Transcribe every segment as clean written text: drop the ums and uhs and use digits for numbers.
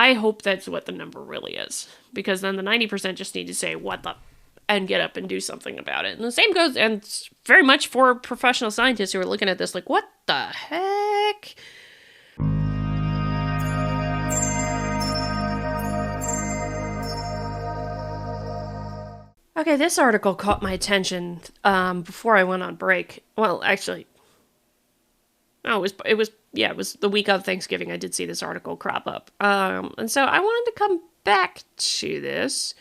I hope that's what the number really is, because then the 90% just need to say what the and get up and do something about it. And the same goes, and very much for professional scientists who are looking at this like, what the heck? Okay, this article caught my attention before I went on break. Well, actually, no, it was the week of Thanksgiving. I did see this article crop up, and so I wanted to come back to this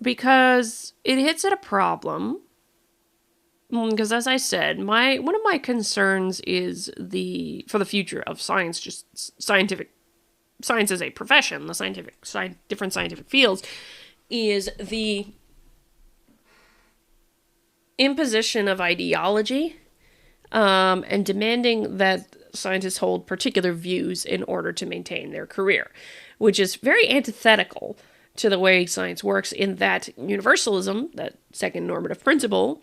because it hits at a problem. Because as I said, one of my concerns is for the future of science, just science as a profession, different scientific fields, is the imposition of ideology, and demanding that scientists hold particular views in order to maintain their career, which is very antithetical to the way science works, in that universalism, that second normative principle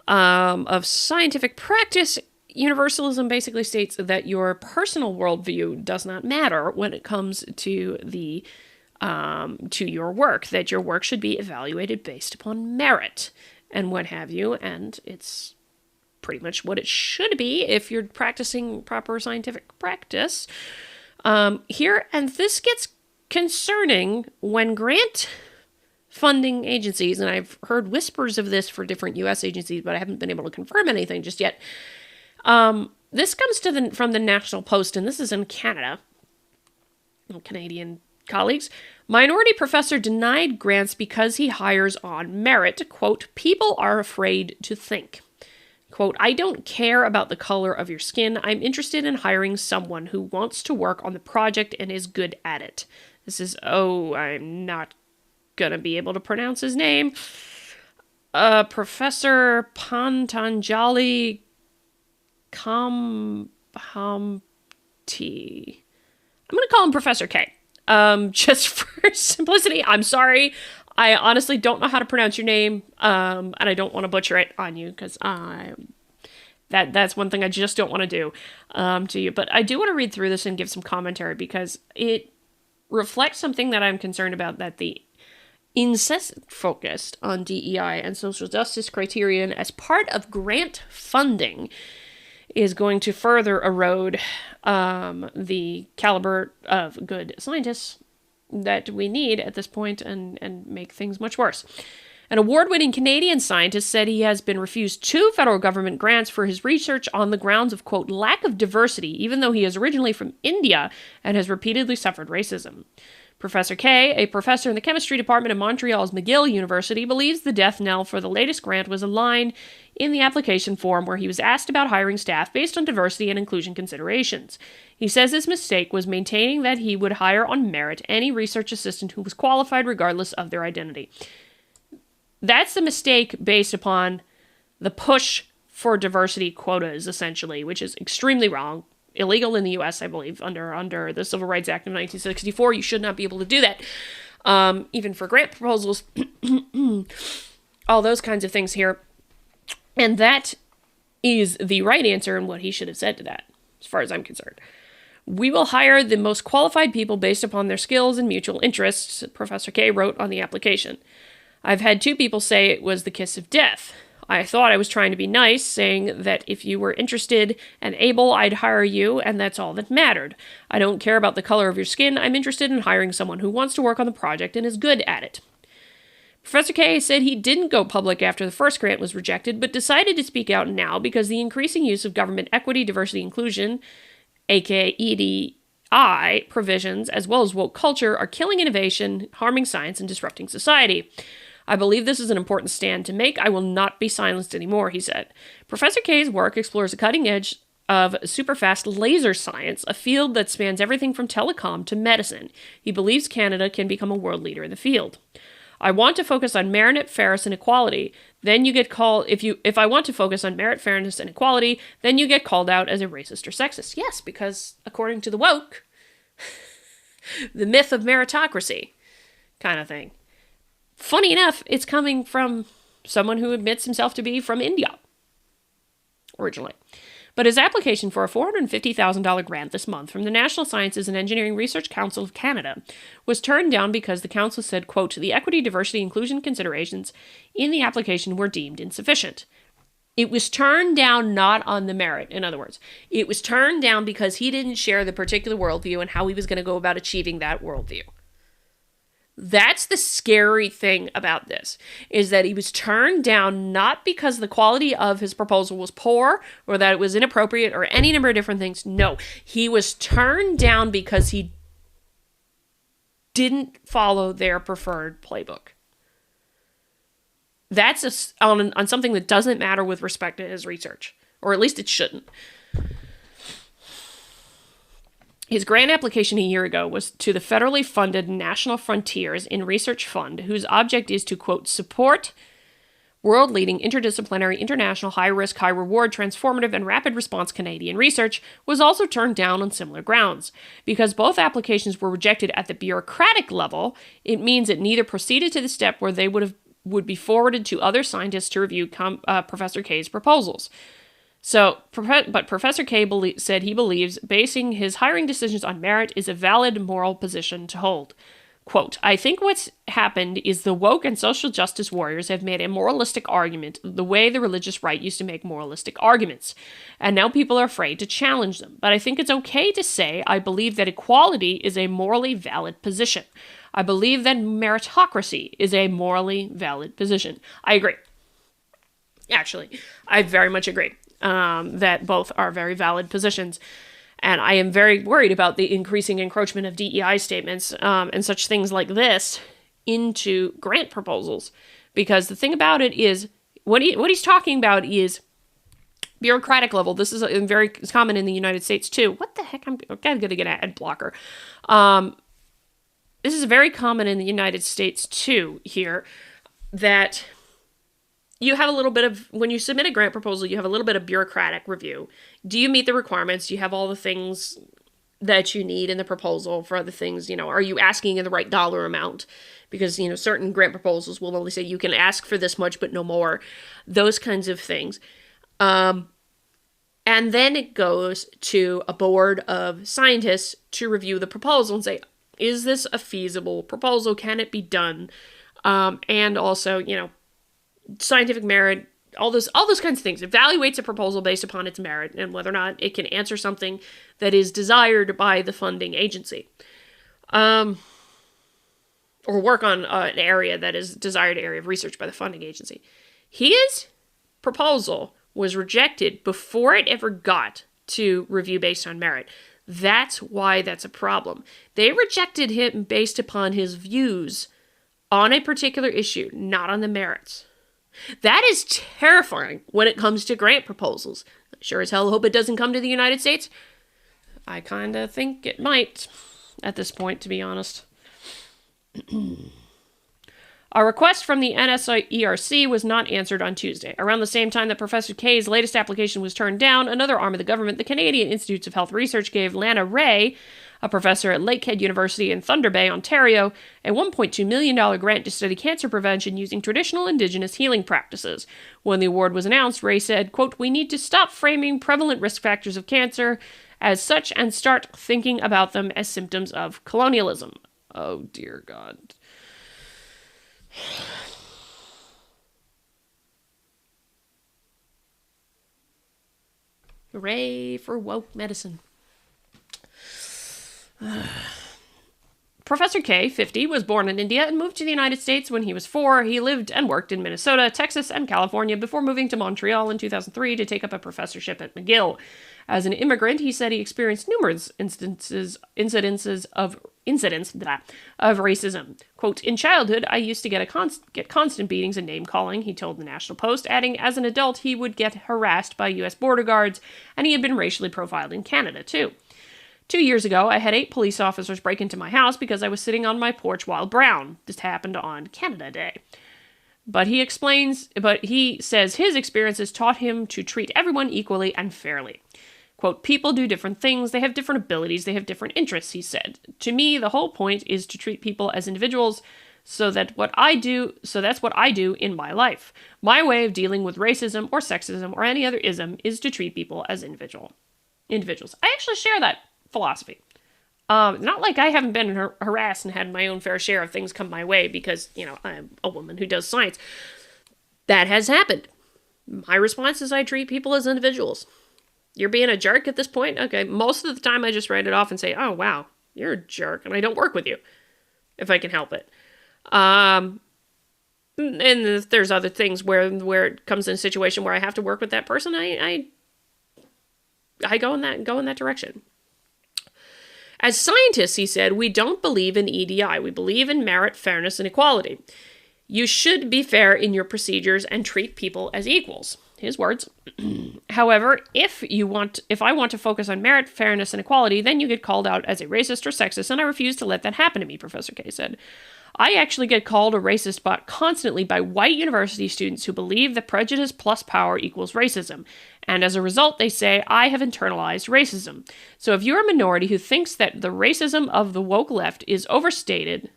of scientific practice, universalism basically states that your personal worldview does not matter when it comes to to your work, that your work should be evaluated based upon merit and what have you, and it's pretty much what it should be if you're practicing proper scientific practice. Here, and this gets concerning when grant funding agencies, and I've heard whispers of this for different U.S. agencies, but I haven't been able to confirm anything just yet. This comes from the National Post, and this is in Canada. Canadian colleagues. Minority professor denied grants because he hires on merit. Quote, people are afraid to think. Quote, I don't care about the color of your skin. I'm interested in hiring someone who wants to work on the project and is good at it. This is, I'm not gonna be able to pronounce his name. Professor Pantanjali Kamhamti. I'm gonna call him Professor K. Just for simplicity. I'm sorry. I honestly don't know how to pronounce your name, and I don't want to butcher it on you, because that's one thing I just don't want to do to you. But I do want to read through this and give some commentary, because it reflects something that I'm concerned about, that the incessant focus on DEI and social justice criterion as part of grant funding is going to further erode the caliber of good scientists that we need at this point, and make things much worse. An award-winning Canadian scientist said he has been refused 2 federal government grants for his research on the grounds of, quote, lack of diversity, even though he is originally from India and has repeatedly suffered racism. Professor K, a professor in the chemistry department of Montreal's McGill University, believes the death knell for the latest grant was a line in the application form where he was asked about hiring staff based on diversity and inclusion considerations. He says his mistake was maintaining that he would hire on merit any research assistant who was qualified regardless of their identity. That's the mistake based upon the push for diversity quotas, essentially, which is extremely wrong. Illegal in the U.S., I believe, under the Civil Rights Act of 1964. You should not be able to do that, even for grant proposals, all those kinds of things here. And that is the right answer, and what he should have said to that, as far as I'm concerned. We will hire the most qualified people based upon their skills and mutual interests, Professor K wrote on the application. I've had 2 people say it was the kiss of death. I thought I was trying to be nice, saying that if you were interested and able, I'd hire you, and that's all that mattered. I don't care about the color of your skin. I'm interested in hiring someone who wants to work on the project and is good at it. Professor K said he didn't go public after the first grant was rejected, but decided to speak out now because the increasing use of government equity, diversity, inclusion, aka EDI, provisions, as well as woke culture, are killing innovation, harming science, and disrupting society. I believe this is an important stand to make. I will not be silenced anymore, he said. Professor K's work explores the cutting edge of superfast laser science, a field that spans everything from telecom to medicine. He believes Canada can become a world leader in the field. I want to focus on merit, fairness, and equality. Then you get called, if I want to focus on merit, fairness, and equality, then you get called out as a racist or sexist. Yes, because according to the woke, the myth of meritocracy kind of thing. Funny enough, it's coming from someone who admits himself to be from India originally. But his application for a $450,000 grant this month from the National Sciences and Engineering Research Council of Canada was turned down because the council said, quote, the equity, diversity, inclusion considerations in the application were deemed insufficient. It was turned down not on the merit, in other words. It was turned down because he didn't share the particular worldview and how he was going to go about achieving that worldview. That's the scary thing about this, is that he was turned down not because the quality of his proposal was poor or that it was inappropriate or any number of different things. No, he was turned down because he didn't follow their preferred playbook. That's on something that doesn't matter with respect to his research, or at least it shouldn't. His grant application a year ago was to the federally funded National Frontiers in Research Fund, whose object is to, quote, support world-leading interdisciplinary, international, high-risk, high-reward, transformative, and rapid response Canadian research, was also turned down on similar grounds. Because both applications were rejected at the bureaucratic level, it means it neither proceeded to the step where they would be forwarded to other scientists to review Professor K's proposals. But Professor K said he believes basing his hiring decisions on merit is a valid moral position to hold. Quote, I think what's happened is the woke and social justice warriors have made a moralistic argument the way the religious right used to make moralistic arguments. And now people are afraid to challenge them. But I think it's okay to say I believe that equality is a morally valid position. I believe that meritocracy is a morally valid position. I agree. Actually, I very much agree that both are very valid positions. And I am very worried about the increasing encroachment of DEI statements and such things like this into grant proposals. Because the thing about it is, what he's talking about is bureaucratic level. This is very common in the United States too. What the heck? I'm going to get an ad blocker. This is very common in the United States too here, that you have a little bit of, when you submit a grant proposal, you have a little bit of bureaucratic review. Do you meet the requirements? Do you have all the things that you need in the proposal for other things? Are you asking in the right dollar amount? Because, certain grant proposals will only say you can ask for this much, but no more. Those kinds of things. And then it goes to a board of scientists to review the proposal and say, is this a feasible proposal? Can it be done? And also, scientific merit, all those kinds of things. Evaluates a proposal based upon its merit and whether or not it can answer something that is desired by the funding agency. Or work on an area that is desired area of research by the funding agency. His proposal was rejected before it ever got to review based on merit. That's why that's a problem. They rejected him based upon his views on a particular issue, not on the merits. That is terrifying when it comes to grant proposals. I sure as hell hope it doesn't come to the United States. I kind of think it might at this point, to be honest. A request from the NSERC was not answered on Tuesday. Around the same time that Professor K's latest application was turned down, another arm of the government, the Canadian Institutes of Health Research, gave Lana Ray, a professor at Lakehead University in Thunder Bay, Ontario, a $1.2 million grant to study cancer prevention using traditional Indigenous healing practices. When the award was announced, Ray said, quote, we need to stop framing prevalent risk factors of cancer as such and start thinking about them as symptoms of colonialism. Oh, dear God. Hooray for woke medicine. Professor K, 50, was born in India and moved to the United States when he was 4. He lived and worked in Minnesota, Texas, and California before moving to Montreal in 2003 to take up a professorship at McGill. As an immigrant, he said he experienced numerous incidents of racism. Quote, in childhood, I used to get constant beatings and name-calling, he told the National Post, adding, as an adult, he would get harassed by U.S. border guards, and he had been racially profiled in Canada, too. 2 years ago, I had 8 police officers break into my house because I was sitting on my porch while brown. This happened on Canada Day. But he says his experiences taught him to treat everyone equally and fairly. Quote, people do different things, they have different abilities, they have different interests, he said. To me, the whole point is to treat people as individuals, that's what I do in my life. My way of dealing with racism or sexism or any other ism is to treat people as individuals. I actually share that philosophy. Not like I haven't been harassed and had my own fair share of things come my way because, I'm a woman who does science. That has happened. My response is I treat people as individuals. You're being a jerk at this point? Okay, most of the time I just write it off and say, oh, wow, you're a jerk, and I don't work with you if I can help it. And if there's other things where it comes in a situation where I have to work with that person, I go in that direction. As scientists, he said, we don't believe in EDI. We believe in merit, fairness, and equality. You should be fair in your procedures and treat people as equals. His words. However, if I want to focus on merit, fairness, and equality, then you get called out as a racist or sexist, and I refuse to let that happen to me, Professor K said. I actually get called a racist bot constantly by white university students who believe that prejudice plus power equals racism. And as a result, they say, I have internalized racism. So if you're a minority who thinks that the racism of the woke left is overstated,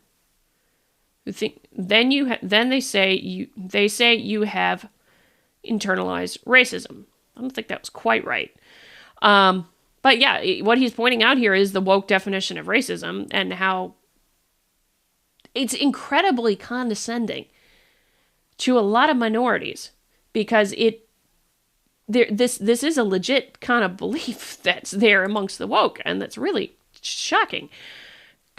then they say you have internalized racism. I don't think that was quite right. But yeah, what he's pointing out here is the woke definition of racism and how it's incredibly condescending to a lot of minorities because this is a legit kind of belief that's there amongst the woke, and that's really shocking.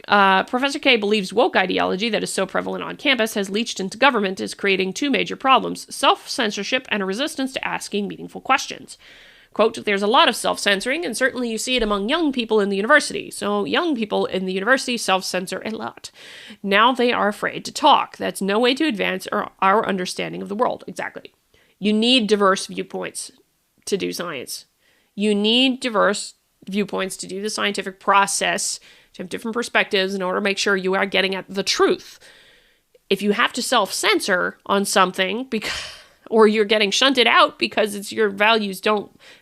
Professor K believes woke ideology that is so prevalent on campus has leached into government is creating two major problems: self-censorship and a resistance to asking meaningful questions. Quote, there's a lot of self-censoring, and certainly you see it among young people in the university. So young people in the university self-censor a lot. Now they are afraid to talk. That's no way to advance our understanding of the world. Exactly. You need diverse viewpoints to do science. You need diverse viewpoints to do the scientific process, to have different perspectives in order to make sure you are getting at the truth. If you have to self-censor on something or you're getting shunted out because it's your values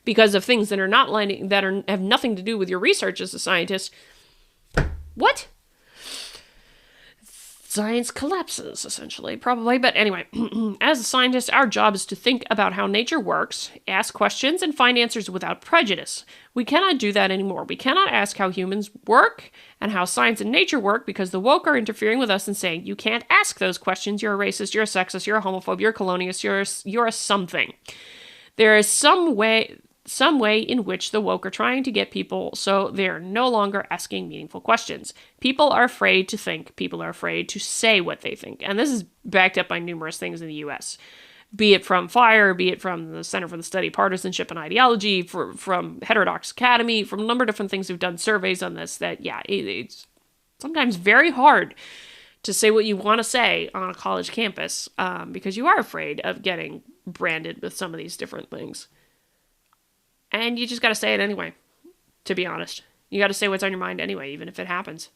because of things that are not lining, have nothing to do with your research as a scientist, what? Science collapses, essentially, probably. But anyway, as a scientist, our job is to think about how nature works, ask questions, and find answers without prejudice. We cannot do that anymore. We cannot ask how humans work and how science and nature work because the woke are interfering with us and saying, you can't ask those questions, you're a racist, you're a sexist, you're a homophobe, you're a colonialist, you're a something. There is some way in which the woke are trying to get people so they're no longer asking meaningful questions. People are afraid to think. People are afraid to say what they think. And this is backed up by numerous things in the U.S., be it from FIRE, be it from the Center for the Study of Partisanship and Ideology, from Heterodox Academy, from a number of different things who've done surveys on this, that, yeah, it's sometimes very hard to say what you want to say on a college campus because you are afraid of getting branded with some of these different things. And you just got to say it anyway, to be honest. You got to say what's on your mind anyway, even if it happens.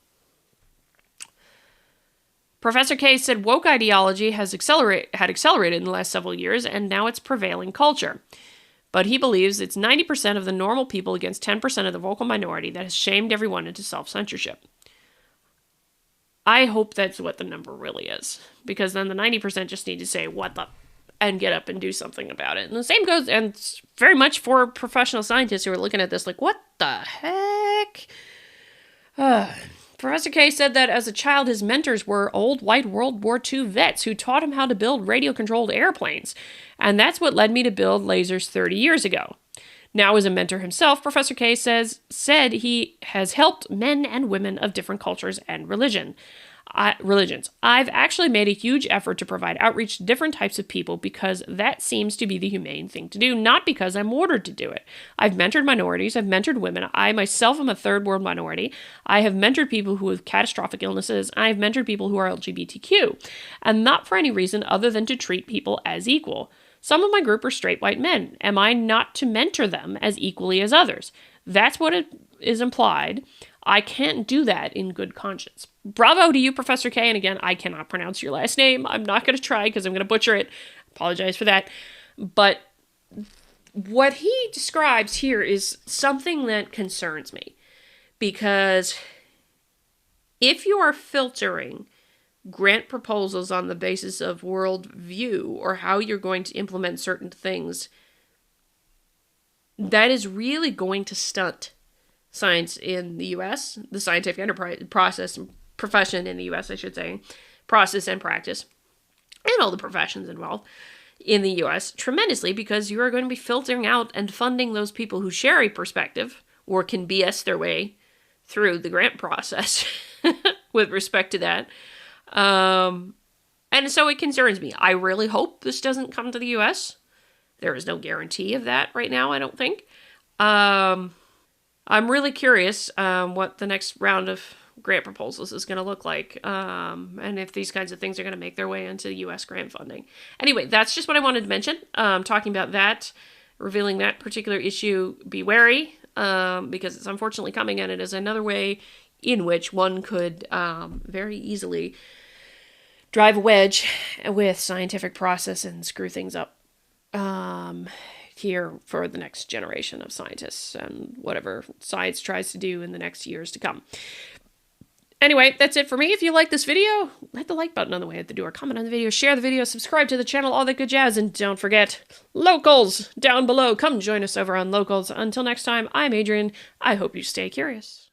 Professor K said woke ideology had accelerated in the last several years, and now it's prevailing culture. But he believes it's 90% of the normal people against 10% of the vocal minority that has shamed everyone into self-censorship. I hope that's what the number really is, because then the 90% just need to say, what the... and get up and do something about it. And the same goes, and very much for professional scientists who are looking at this like, what the heck? Professor K said that as a child, his mentors were old white World War II vets who taught him how to build radio-controlled airplanes. And that's what led me to build lasers 30 years ago. Now, as a mentor himself, Professor K said he has helped men and women of different cultures and religions. I've actually made a huge effort to provide outreach to different types of people because that seems to be the humane thing to do, not because I'm ordered to do it. I've mentored minorities. I've mentored women. I myself am a third world minority. I have mentored people who have catastrophic illnesses. I've mentored people who are LGBTQ, and not for any reason other than to treat people as equal. Some of my group are straight white men. Am I not to mentor them as equally as others? That's what it is implied. I can't do that in good conscience. Bravo to you, Professor K. And again, I cannot pronounce your last name. I'm not going to try because I'm going to butcher it. Apologize for that. But what he describes here is something that concerns me. Because if you are filtering grant proposals on the basis of worldview or how you're going to implement certain things, that is really going to stunt science in the US, the scientific enterprise process and profession in the US, I should say, process and practice, and all the professions involved in the US tremendously, because you are going to be filtering out and funding those people who share a perspective or can BS their way through the grant process with respect to that. And so it concerns me. I really hope this doesn't come to the US. There is no guarantee of that right now, I don't think. I'm really curious what the next round of grant proposals is going to look like, and if these kinds of things are going to make their way into U.S. grant funding. Anyway, that's just what I wanted to mention. Talking about that, revealing that particular issue, be wary, because it's unfortunately coming, and it is another way in which one could very easily drive a wedge with scientific process and screw things up here for the next generation of scientists and whatever science tries to do in the next years to come. Anyway, that's it for me. If you like this video, hit the like button on the way out the door, comment on the video, share the video, subscribe to the channel, all that good jazz, and don't forget, locals down below. Come join us over on Locals. Until next time, I'm Adrian. I hope you stay curious.